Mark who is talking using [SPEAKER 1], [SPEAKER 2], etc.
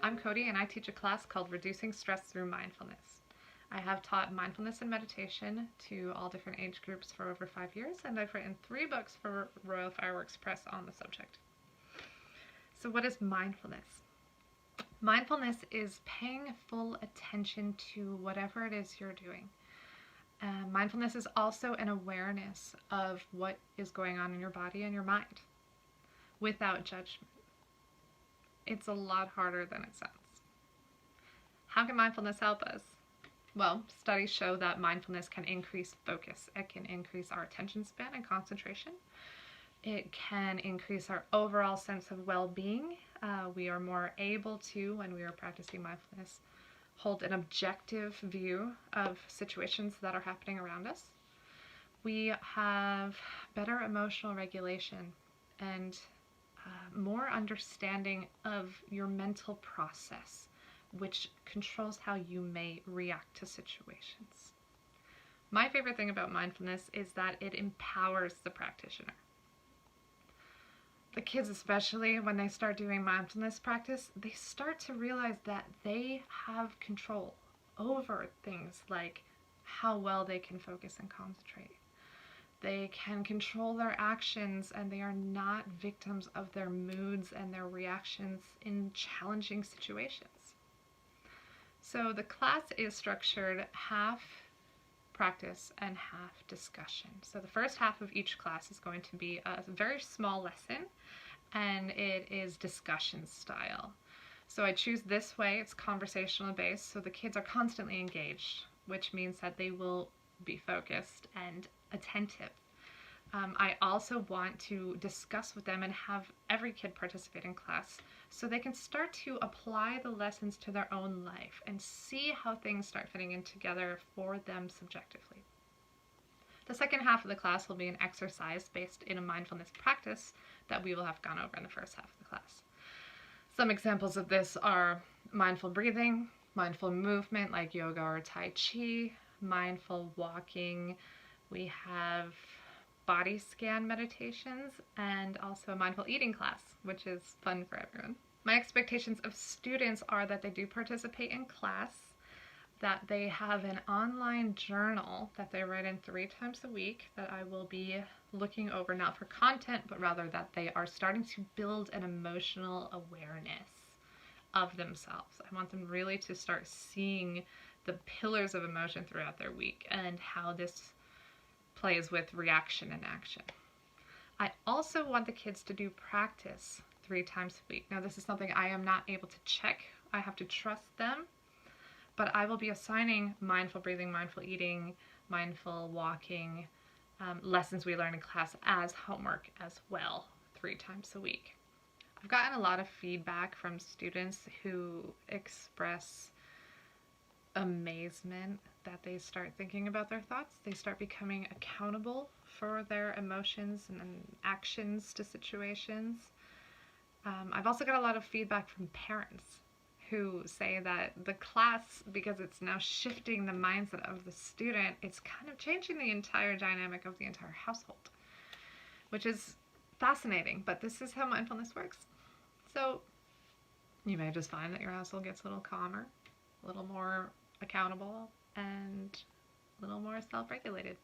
[SPEAKER 1] I'm Cody and I teach a class called Reducing Stress Through Mindfulness. I have taught mindfulness and meditation to all different age groups for over 5 years, and I've written 3 books for Royal Fireworks Press on the subject. So what is mindfulness? Mindfulness is paying full attention to whatever it is you're doing. Mindfulness is also an awareness of what is going on in your body and your mind without judgment. It's a lot harder than it sounds. How can mindfulness help us? Well, studies show that mindfulness can increase focus. It can increase our attention span and concentration. It can increase our overall sense of well-being. We are more able to, when we are practicing mindfulness, hold an objective view of situations that are happening around us. We have better emotional regulation and more understanding of your mental process, which controls how you may react to situations. My favorite thing about mindfulness is that it empowers the practitioner. The kids, especially when they start doing mindfulness practice, they start to realize that they have control over things like how well they can focus and concentrate. They can control their actions, and they are not victims of their moods and their reactions in challenging situations. So the class is structured half practice and half discussion. So the first half of each class is going to be a very small lesson, and it is discussion style. So I choose this way, it's conversational based, so the kids are constantly engaged, which means that they will be focused and attentive. I also want to discuss with them and have every kid participate in class so they can start to apply the lessons to their own life and see how things start fitting in together for them subjectively. The second half of the class will be an exercise based in a mindfulness practice that we will have gone over in the first half of the class. Some examples of this are mindful breathing, mindful movement like yoga or tai chi, mindful walking. We have body scan meditations, and also a mindful eating class, which is fun for everyone. My expectations of students are that they do participate in class, that they have an online journal that they write in 3 times a week that I will be looking over, not for content, but rather that they are starting to build an emotional awareness of themselves. I want them really to start seeing the pillars of emotion throughout their week and how this plays with reaction and action. I also want the kids to do practice 3 times a week. Now, this is something I am not able to check. I have to trust them, but I will be assigning mindful breathing, mindful eating, mindful walking lessons we learn in class as homework as well 3 times a week. I've gotten a lot of feedback from students who express amazement that they start thinking about their thoughts. They start becoming accountable for their emotions and actions to situations. I've also got a lot of feedback from parents who say that the class, because it's now shifting the mindset of the student, it's kind of changing the entire dynamic of the entire household, which is fascinating, but this is how mindfulness works. So you may just find that your household gets a little calmer, a little more accountable, and a little more self-regulated.